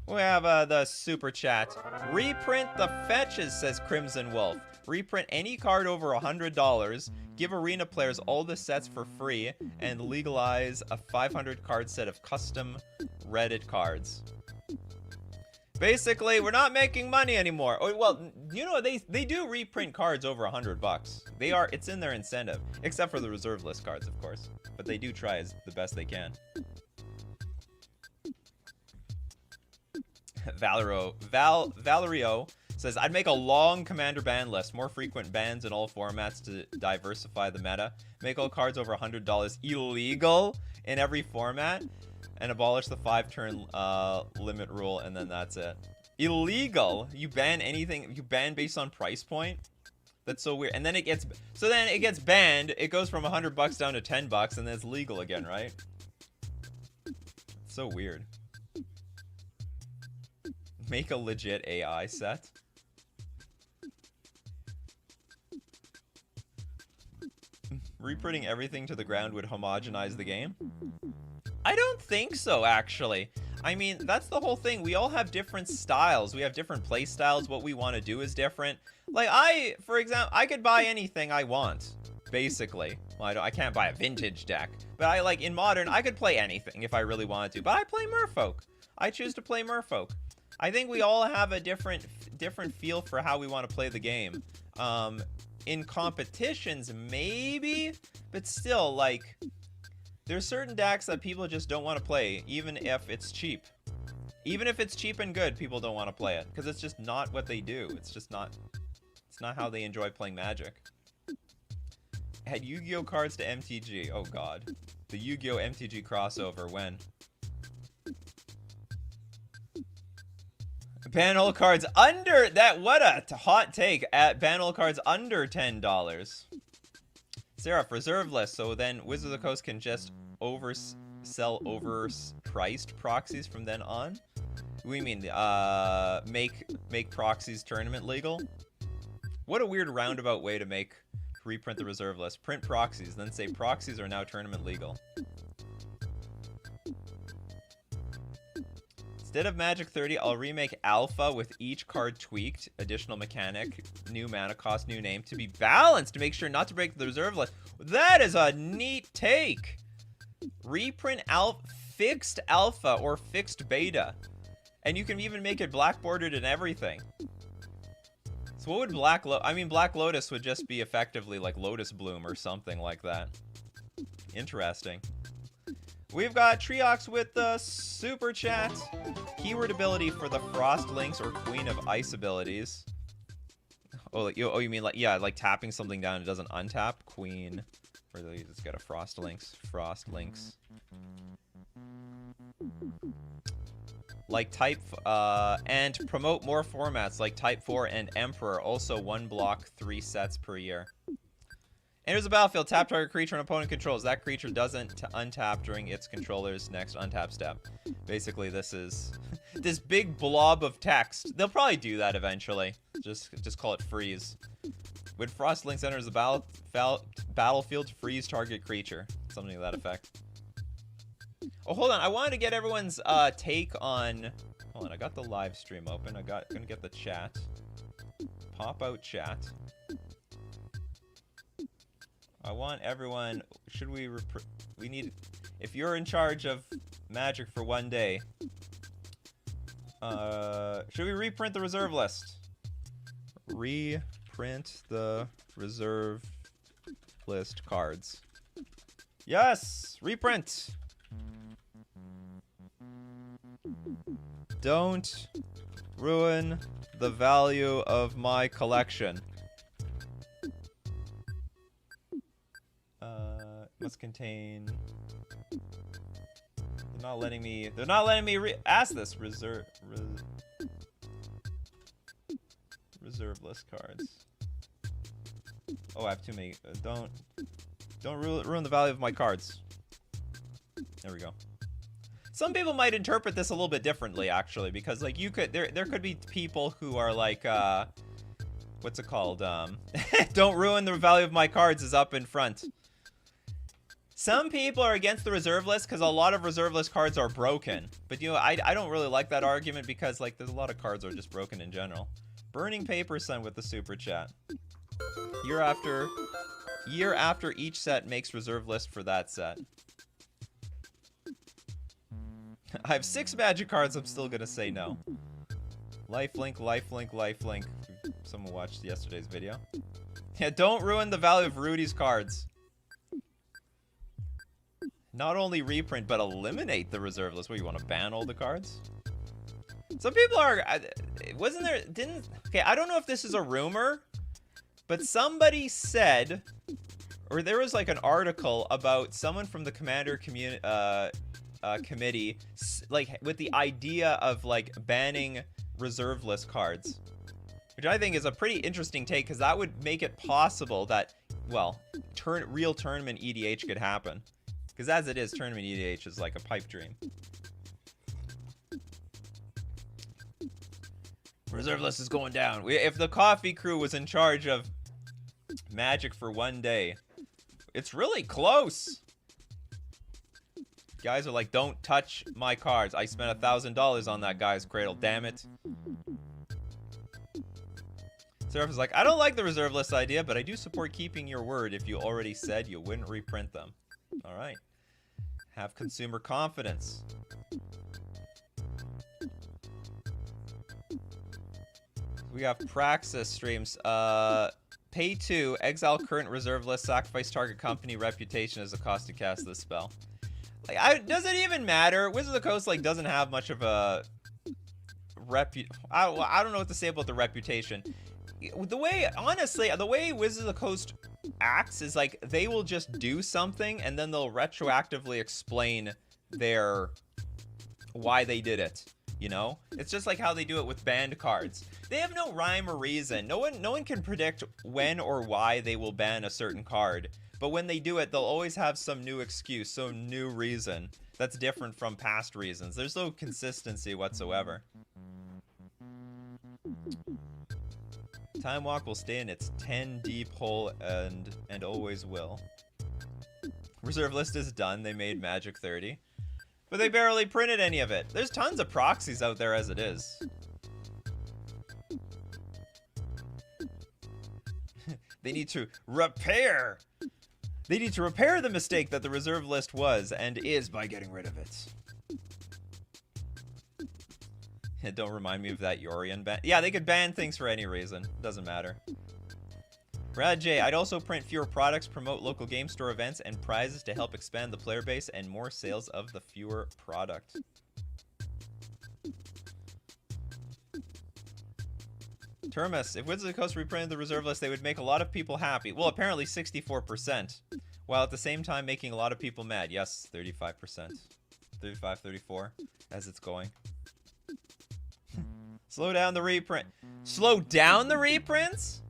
We have the super chat. Reprint the fetches, says Crimson Wolf. Reprint any card over $100, give arena players all the sets for free, and legalize a 500 card set of custom Reddit cards. Basically, we're not making money anymore. Oh, well, you know, they do reprint cards over $100. It's in their incentive, except for the reserve list cards, of course. But they do try the best they can. Valerio says, I'd make a long commander ban list, more frequent bans in all formats to diversify the meta, make all cards over $100 illegal in every format, and abolish the 5-turn limit rule, and then that's it. Illegal? You ban anything, you ban based on price point? That's so weird. And then it gets banned, it goes from $100 down to $10, and then it's legal again, right? It's so weird. Make a legit AI set. Reprinting everything to the ground would homogenize the game? I don't think so, actually. I mean, that's the whole thing. We all have different styles. We have different play styles. What we want to do is different. Like, for example, I could buy anything I want, basically. Well, I can't buy a vintage deck. But in Modern, I could play anything if I really wanted to. But I play Merfolk. I choose to play Merfolk. I think we all have a different feel for how we want to play the game. In competitions, maybe, but still, like, there's certain decks that people just don't want to play, even if it's cheap. Even if it's cheap and good, people don't want to play it, because it's just not what they do. It's not how they enjoy playing Magic. Add Yu-Gi-Oh cards to MTG. Oh god. The Yu-Gi-Oh MTG crossover, when? Ban all cards under that. What a hot take. At ban all cards under $10. Seraph, reserve list. So then Wizards of the Coast can just sell overpriced proxies from then on. We mean make proxies tournament legal. What a weird roundabout way to reprint the reserve list. Print proxies, then say proxies are now tournament legal. Instead of Magic 30, I'll remake Alpha with each card tweaked, additional mechanic, new mana cost, new name, to be balanced to make sure not to break the reserve list. That is a neat take. Reprint fixed Alpha or fixed Beta. And you can even make it black bordered and everything. So what would Black Lotus would just be effectively like Lotus Bloom or something like that. Interesting. We've got Triox with the super chat. Keyword ability for the Frost Links or Queen of Ice abilities. Oh, you mean like, yeah, like tapping something down, it doesn't untap? Queen. Or you just got a Frost Links. Frost Links. Like type, and promote more formats like Type 4 and Emperor. Also 1 block, 3 sets per year. Enters the battlefield, tap target creature an opponent controls. That creature doesn't untap during its controller's next untap step. Basically, this is this big blob of text. They'll probably do that eventually. Just call it freeze. When Frost Links enters the battlefield, freeze target creature. Something to that effect. Oh, hold on. I wanted to get everyone's take on... Hold on, I got the live stream open. Gonna get the chat. Pop out chat. I want everyone... Should we need... If you're in charge of Magic for one day... should we reprint the reserve list? Reprint the reserve list cards. Yes! Reprint! Don't ruin the value of my collection. Must contain... They're not letting me ask this. Reserve list cards. Oh, I have too many. Don't ruin the value of my cards. There we go. Some people might interpret this a little bit differently, actually, because like there could be people who are like, what's it called? Don't ruin the value of my cards is up in front. Some people are against the reserve list because a lot of reserve list cards are broken. But you know, I don't really like that argument because like there's a lot of cards that are just broken in general. Burning Paper Sun with the super chat. Year after each set makes reserve list for that set. I have 6 magic cards, I'm still gonna say no. Lifelink, lifelink, lifelink. Someone watched yesterday's video. Yeah, don't ruin the value of Rudy's cards. Not only reprint, but eliminate the reserve list. What, you want to ban all the cards? Some people are... Okay, I don't know if this is a rumor, but somebody said... Or there was like an article about someone from the Commander committee, like with the idea of like banning reserve list cards. Which I think is a pretty interesting take, because that would make it possible that, well, real tournament EDH could happen. Because as it is, tournament EDH is like a pipe dream. Reserve list is going down. If the coffee crew was in charge of Magic for one day, it's really close. Guys are like, don't touch my cards. I spent $1,000 on that guy's cradle. Damn it. Seraph is like, I don't like the reserve list idea, but I do support keeping your word if you already said you wouldn't reprint them. All right. Have consumer confidence. We have Praxis streams. Pay 2, exile current reserve list, sacrifice target company reputation as a cost to cast this spell. Like, does it even matter? Wizards of the Coast like doesn't have much of a I don't know what to say about the reputation. The way, honestly, the way Wizards of the Coast acts is like they will just do something and then they'll retroactively explain why they did it. You know, it's just like how they do it with banned cards. They have no rhyme or reason. No one can predict when or why they will ban a certain card. But when they do it, they'll always have some new excuse, some new reason that's different from past reasons. There's no consistency whatsoever. Time Walk will stay in its 10 deep hole and always will. Reserve list is done. They made Magic 30. But they barely printed any of it. There's tons of proxies out there as it is. They need to repair. They need to repair the mistake that the reserve list was and is by getting rid of it. Don't remind me of that Yorian ban. Yeah, they could ban things for any reason. Doesn't matter. Brad J, I'd also print fewer products, promote local game store events, and prizes to help expand the player base and more sales of the fewer product. Termus, if Wizards of the Coast reprinted the reserve list, they would make a lot of people happy. Well, apparently 64%, while at the same time making a lot of people mad. Yes, 35%. 35, 34, as it's going. Slow down the reprint. Slow down the reprints?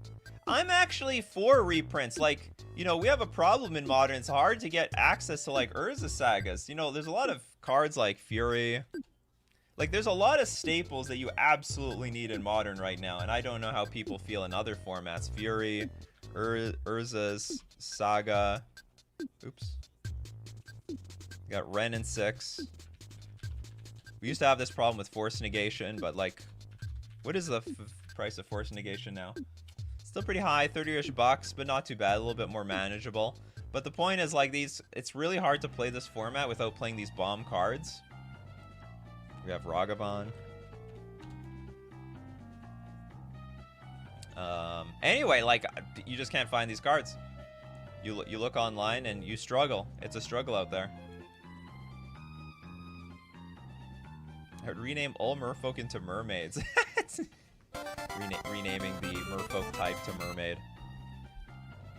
I'm actually for reprints. Like, you know, we have a problem in Modern. It's hard to get access to, like, Urza sagas. You know, there's a lot of cards like Fury. Like, there's a lot of staples that you absolutely need in Modern right now. And I don't know how people feel in other formats. Fury, Urza's, Saga. Oops. We got Ren and 6. We used to have this problem with Force Negation, but, like, what is the price of Force Negation now? Still pretty high, 30-ish bucks, but not too bad, a little bit more manageable. But the point is, like, it's really hard to play this format without playing these bomb cards. We have Ragavan. Anyway, like, you just can't find these cards. You look online and you struggle. It's a struggle out there. I'd rename all merfolk into mermaids. Renaming the merfolk type to mermaid.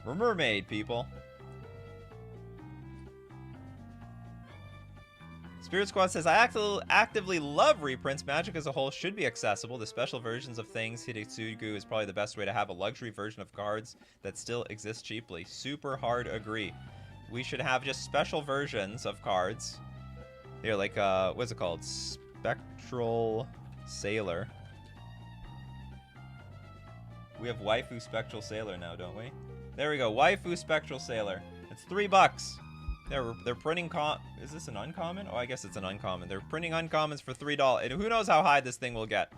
We're mermaid, people. Spirit Squad says, I actively love reprints. Magic as a whole should be accessible. The special versions of things, Hitotsugu, is probably the best way to have a luxury version of cards that still exist cheaply. Super hard agree. We should have just special versions of cards. Here, like, what's it called? Spectral Sailor. We have Waifu Spectral Sailor now, don't we? There we go. Waifu Spectral Sailor. It's $3. They're printing is this an uncommon? Oh, I guess it's an uncommon. They're printing uncommons for $3. And who knows how high this thing will get.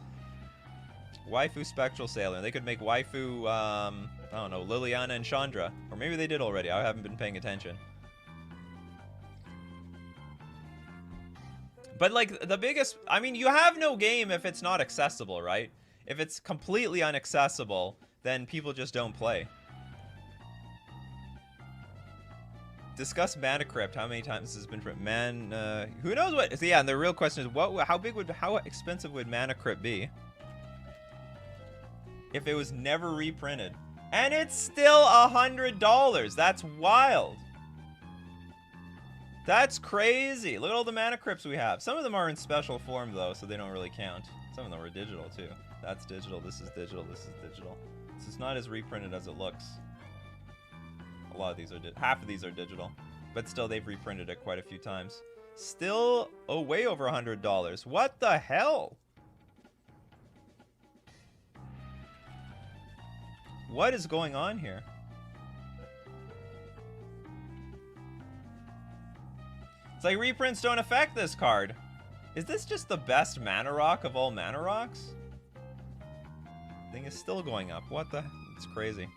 Waifu Spectral Sailor. They could make Waifu, I don't know, Liliana and Chandra. Or maybe they did already. I haven't been paying attention. But, like, the biggest... I mean, you have no game if it's not accessible, right? If it's completely inaccessible, then people just don't play. Discuss Mana Crypt. How many times this has been printed? Who knows what... So yeah, and the real question is, how expensive would Mana Crypt be if it was never reprinted? And it's still $100. That's wild. That's crazy. Look at all the Mana Crypts we have. Some of them are in special form, though, so they don't really count. Some of them are digital, too. That's digital. This is digital. This is digital. So it's not as reprinted as it looks. A lot of these are... half of these are digital. But still, they've reprinted it quite a few times. Still, way over $100. What the hell? What is going on here? It's like reprints don't affect this card. Is this just the best mana rock of all mana rocks? Thing is still going up. What the? It's crazy.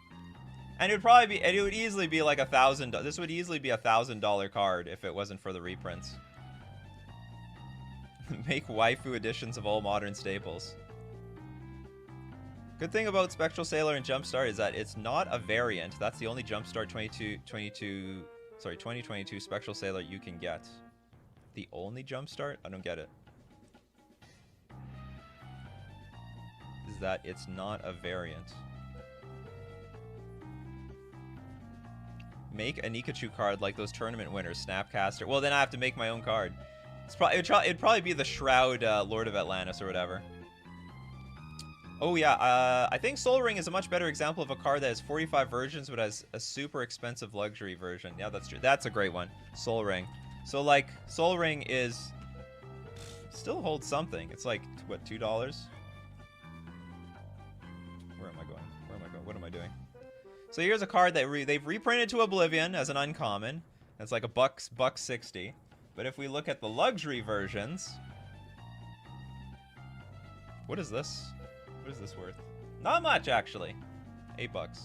And it would probably be. It would easily be like $1,000. This would easily be $1,000 card if it wasn't for the reprints. Make waifu editions of all modern staples. Good thing about Spectral Sailor and Jumpstart is that it's not a variant. That's the only Jumpstart 2022 Spectral Sailor you can get. The only Jumpstart? I don't get it. Is that it's not a variant. Make a Nikachu card like those tournament winners, Snapcaster. Well, then I have to make my own card. It'd probably be the Shroud Lord of Atlantis or whatever. Oh yeah, I think Sol Ring is a much better example of a card that has 45 versions but has a super expensive luxury version. Yeah, that's true. That's a great one. Sol Ring. So like, Sol Ring is still holds something. It's like what, $2? Where am I going? Where am I going? What am I doing? So here's a card that they've reprinted to Oblivion as an uncommon. It's like a $1.60. But if we look at the luxury versions, what is this? What is this worth? Not much, actually. $8.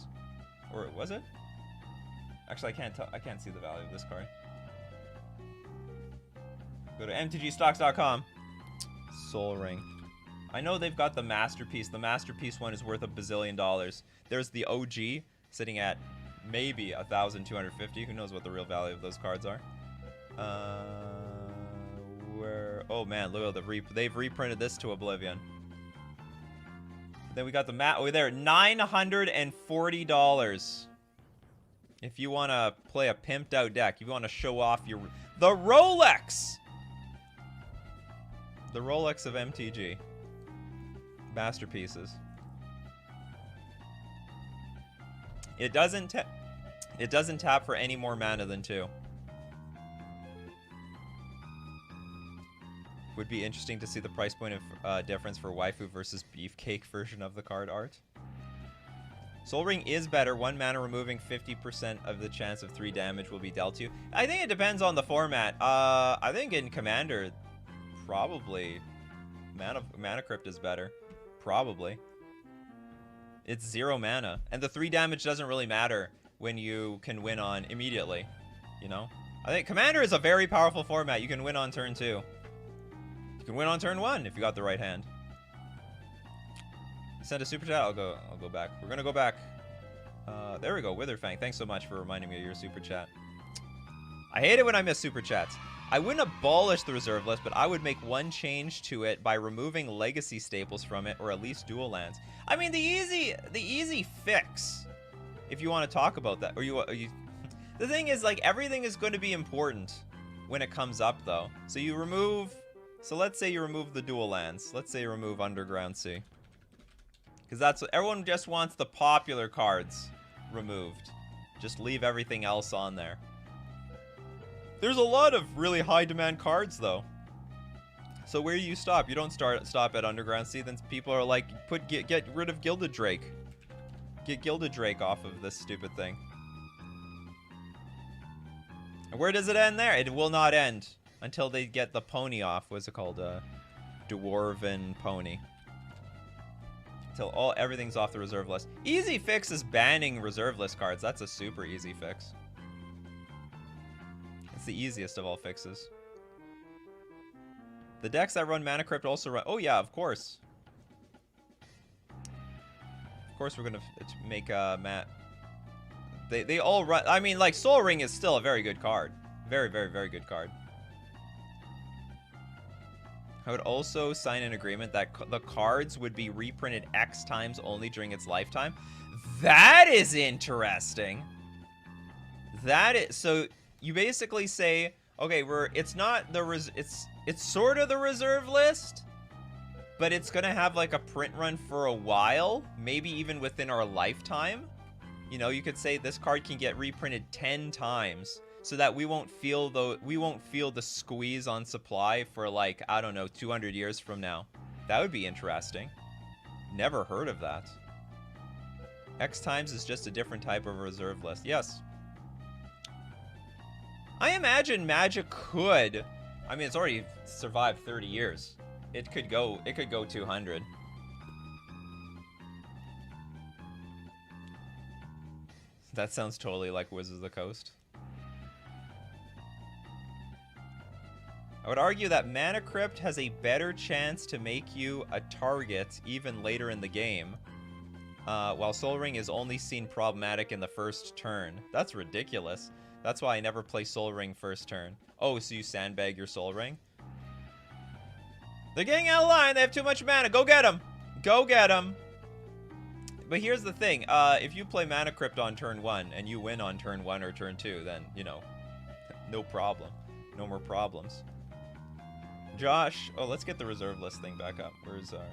Or was it? Actually, I can't tell. I can't see the value of this card. Go to mtgstocks.com. Sol Ring. I know they've got the Masterpiece. The Masterpiece one is worth $1 bazillion. There's the OG sitting at maybe 1,250. Who knows what the real value of those cards are? Where? Oh man, look at they've reprinted this to Oblivion. Then we got the over there, $940. If you want to play a pimped out deck, if you want to show off the Rolex of MTG. Masterpieces. It doesn't tap for any more mana than 2. Would be interesting to see the price point of difference for waifu versus beefcake version of the card art. Sol Ring is better. 1 mana removing 50% of the chance of 3 damage will be dealt to you. I think it depends on the format. I think in Commander, probably Mana Crypt is better. Probably. It's 0 mana. And the 3 damage doesn't really matter when you can win on immediately. You know? I think Commander is a very powerful format. You can win on turn 2. You can win on turn 1 if you got the right hand. Send a super chat. I'll go back. We're gonna go back. There we go. Witherfang. Thanks so much for reminding me of your super chat. I hate it when I miss super chats. I wouldn't abolish the reserve list, but I would make one change to it by removing legacy staples from it, or at least dual lands. I mean, the easy fix, if you want to talk about that, or you the thing is, like, everything is going to be important when it comes up, though. So you remove. So let's say you remove the dual lands. Let's say you remove Underground Sea. Because that's what everyone just wants, the popular cards removed. Just leave everything else on there. There's a lot of really high demand cards though. So where do you stop? You don't stop at Underground Sea, then people are like, get rid of Gilded Drake. Get Gilded Drake off of this stupid thing. And where does it end there? It will not end until they get the pony off. What's it called? Dwarven Pony. Until everything's off the reserve list. Easy fix is banning reserve list cards. That's a super easy fix. It's the easiest of all fixes. The decks that run Mana Crypt also run... Oh yeah, of course. Of course we're gonna make Matt... They all run... I mean, like, Sol Ring is still a very good card. Very, very, very good card. I would also sign an agreement that the cards would be reprinted X times only during its lifetime. That is interesting. So you basically say, okay, it's not the it's sort of the reserve list, but it's gonna have like a print run for a while, maybe even within our lifetime. You know, you could say this card can get reprinted 10 times. So that we won't feel the squeeze on supply for, like, I don't know, 200 years from now. That would be interesting. Never heard of that. X times is just a different type of reserve list. Yes. I imagine Magic could. I mean, it's already survived 30 years. It could go 200. That sounds totally like Wizards of the Coast. I would argue that Mana Crypt has a better chance to make you a target even later in the game, while Sol Ring is only seen problematic in the first turn. That's ridiculous. That's why I never play Sol Ring first turn. Oh, so you sandbag your Sol Ring? They're getting out of line. They have too much mana. Go get them. Go get them. But here's the thing. If you play Mana Crypt on turn 1 and you win on turn 1 or turn 2, then, you know, no problem. No more problems. Josh, oh, let's get the reserve list thing back up. Where's our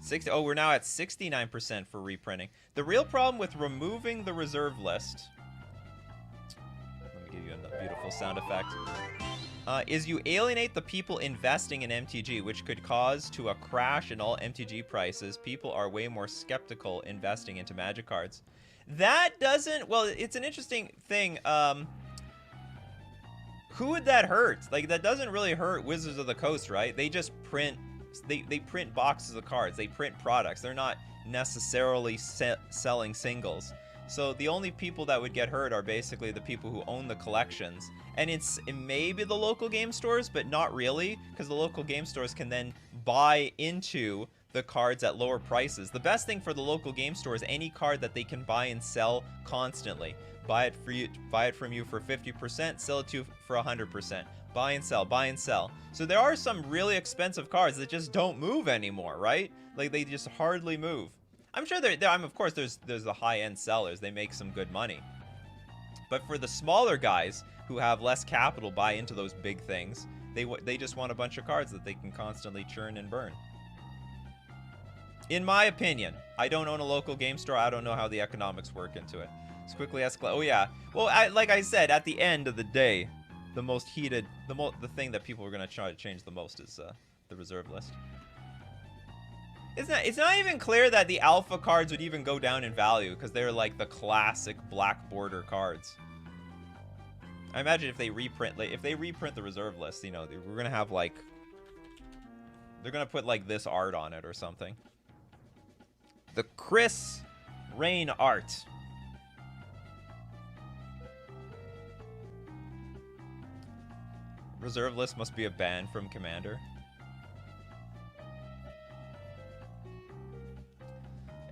60? Oh, we're now at 69% for reprinting. The real problem with removing the reserve list, let me give you a beautiful sound effect, is you alienate the people investing in MTG, which could cause to a crash in all MTG prices. People are way more skeptical investing into Magic cards. That doesn't, well, it's an interesting thing. Who would that hurt? Like, that doesn't really hurt Wizards of the Coast, right? They just print, they print boxes of cards. They print products. They're not necessarily selling singles. So the only people that would get hurt are basically the people who own the collections. And it may be the local game stores, but not really, because the local game stores can then buy into the cards at lower prices. The best thing for the local game store is any card that they can buy and sell constantly. Buy it from you for 50%, sell it to you for 100%. Buy and sell, buy and sell. So there are some really expensive cards that just don't move anymore, right? Like, they just hardly move. I'm sure of course there's the high-end sellers. They make some good money. But for the smaller guys who have less capital buy into those big things, they just want a bunch of cards that they can constantly churn and burn. In my opinion, I don't own a local game store. I don't know how the economics work into it. Let's quickly escalate. Oh yeah. Well, like I said, at the end of the day, the most heated, the thing that people are going to try to change the most is the reserve list. It's not even clear that the alpha cards would even go down in value because they're like the classic black border cards. I imagine if they reprint the reserve list, you know, we're gonna have like, they're gonna put like this art on it or something. The Chris Rain art. Reserve list must be a ban from Commander.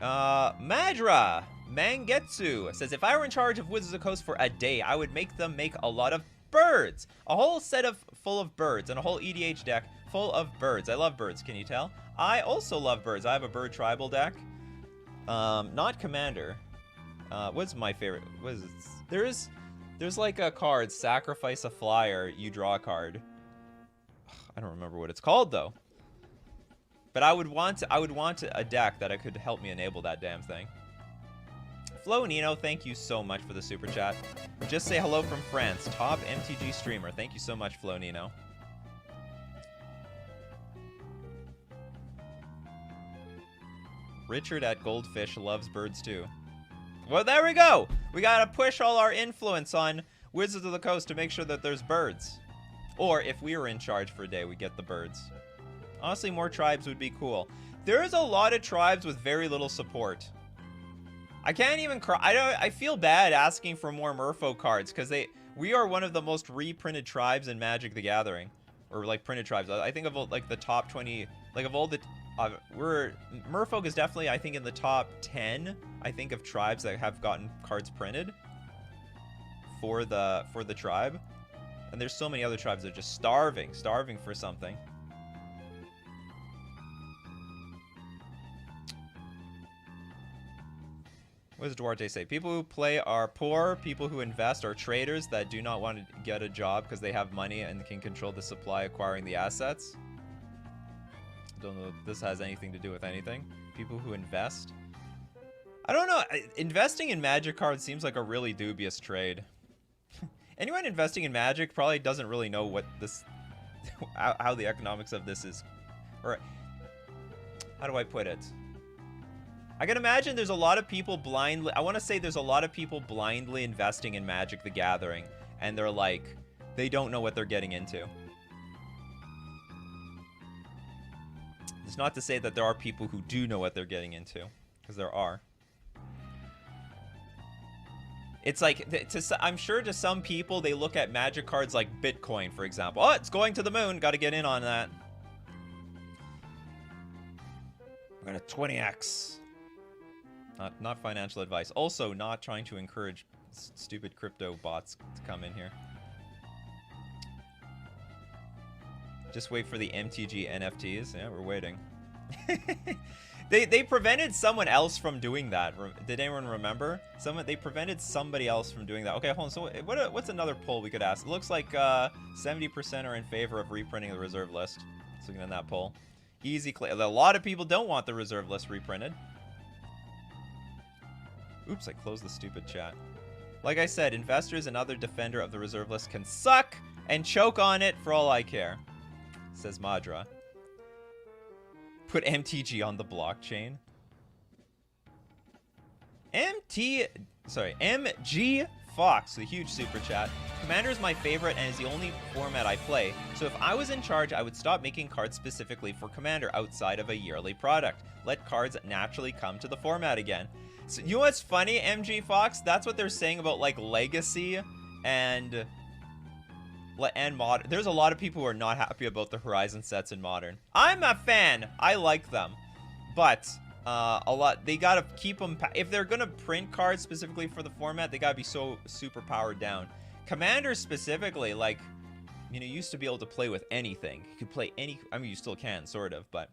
Madra Mangetsu says, if I were in charge of Wizards of the Coast for a day, I would make them make a lot of birds. A whole set full of birds and a whole EDH deck full of birds. I love birds, can you tell? I also love birds. I have a bird tribal deck. Not Commander. What's my favorite? What is it? There's like a card, sacrifice a flyer, you draw a card. I don't remember what it's called though. But I would want a deck that could help me enable that damn thing. Flo Nino, thank you so much for the super chat. Just say hello from France. Top MTG streamer. Thank you so much, Flo Nino. Richard at Goldfish loves birds too. Well, there we go. We gotta push all our influence on Wizards of the Coast to make sure that there's birds. Or if we were in charge for a day, we get the birds. Honestly, more tribes would be cool. There's a lot of tribes with very little support. I can't even cry. I feel bad asking for more Merfolk cards because we are one of the most reprinted tribes in Magic the Gathering, or like printed tribes. I think of like the top 20, like of all the, Merfolk is definitely, I think, in the top 10. I think of tribes that have gotten cards printed for the tribe, and there's so many other tribes that are just starving for something. What does Duarte say? People who play are poor. People who invest are traders that do not want to get a job because they have money and can control the supply, acquiring the assets. Don't know if this has anything to do with anything. People who invest. I don't know. Investing in Magic cards seems like a really dubious trade. Anyone investing in Magic probably doesn't really know what this, how the economics of this is, or how do I put it? I can imagine there's a lot of people blindly, I want to say there's a lot of people blindly investing in Magic the Gathering, and they're like, they don't know what they're getting into. It's not to say that there are people who do know what they're getting into, because there are. It's like, I'm sure to some people, they look at Magic cards like Bitcoin, for example. Oh, it's going to the moon, got to get in on that. We're gonna 20x. Not financial advice. Also, not trying to encourage stupid crypto bots to come in here. Just wait for the MTG NFTs. Yeah, we're waiting. They prevented someone else from doing that. Did anyone remember? They prevented somebody else from doing that. Okay, hold on. So what's another poll we could ask? It looks like 70% are in favor of reprinting the reserve list. Let's look at that poll. Easy a lot of people don't want the reserve list reprinted. Oops, I closed the stupid chat. Like I said, investors and other defender of the reserve list can suck and choke on it for all I care, says Madra. Put MTG on the blockchain. MG Fox, the huge super chat. Commander is my favorite and is the only format I play. So if I was in charge, I would stop making cards specifically for Commander outside of a yearly product. Let cards naturally come to the format again. So you know what's funny, MG Fox? That's what they're saying about like Legacy and Modern. There's a lot of people who are not happy about the Horizon sets in Modern. I'm a fan. I like them. But they gotta keep them. If they're gonna print cards specifically for the format, they gotta be so super powered down. Commander specifically, like, you know, you used to be able to play with anything. You could play any. I mean, you still can, sort of, but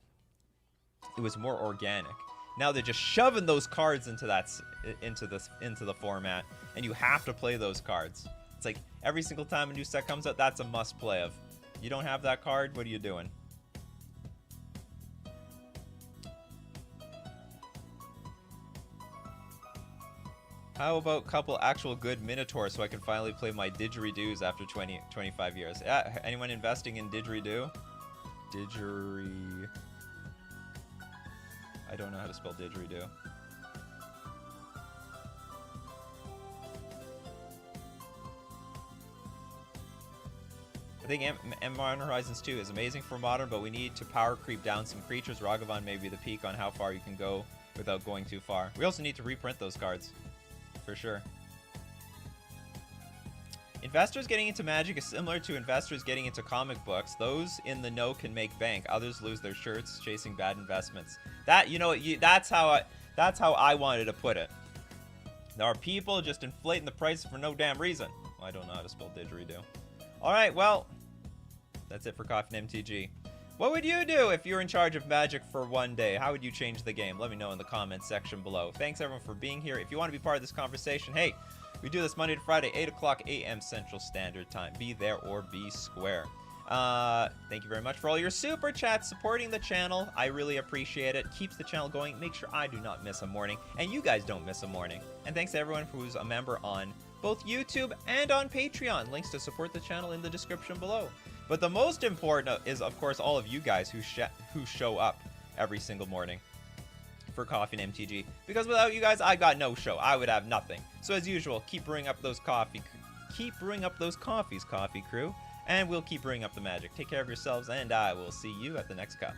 it was more organic. Now they're just shoving those cards into the format, and you have to play those cards. It's like every single time a new set comes out, that's a must play of. You don't have that card, what are you doing? How about a couple actual good Minotaurs so I can finally play my didgeridoos after 25 years? Yeah, anyone investing in didgeridoo? I don't know how to spell didgeridoo. I think Modern Horizons 2 is amazing for Modern, but we need to power creep down some creatures. Ragavan may be the peak on how far you can go without going too far. We also need to reprint those cards, for sure. Investors getting into Magic is similar to investors getting into comic books. Those in the know can make bank. Others lose their shirts chasing bad investments. That, you know, that's how I wanted to put it. There are people just inflating the price for no damn reason. I don't know how to spell didgeridoo. All right, well, that's it for Coffee and MTG. What would you do if you're in charge of Magic for one day? How would you change the game? Let me know in the comments section below. Thanks everyone for being here. If you want to be part of this conversation, hey, we do this Monday to Friday, 8 o'clock a.m. Central Standard Time. Be there or be square. Thank you very much for all your super chats supporting the channel. I really appreciate it. Keeps the channel going. Make sure I do not miss a morning, and you guys don't miss a morning. And thanks to everyone who's a member on both YouTube and on Patreon. Links to support the channel in the description below. But the most important is, of course, all of you guys who show up every single morning for Coffee and MTG. Because without you guys, I got no show. I would have nothing. So as usual, keep bringing up those coffees, Coffee Crew. And we'll keep bringing up the magic. Take care of yourselves, and I will see you at the next cup.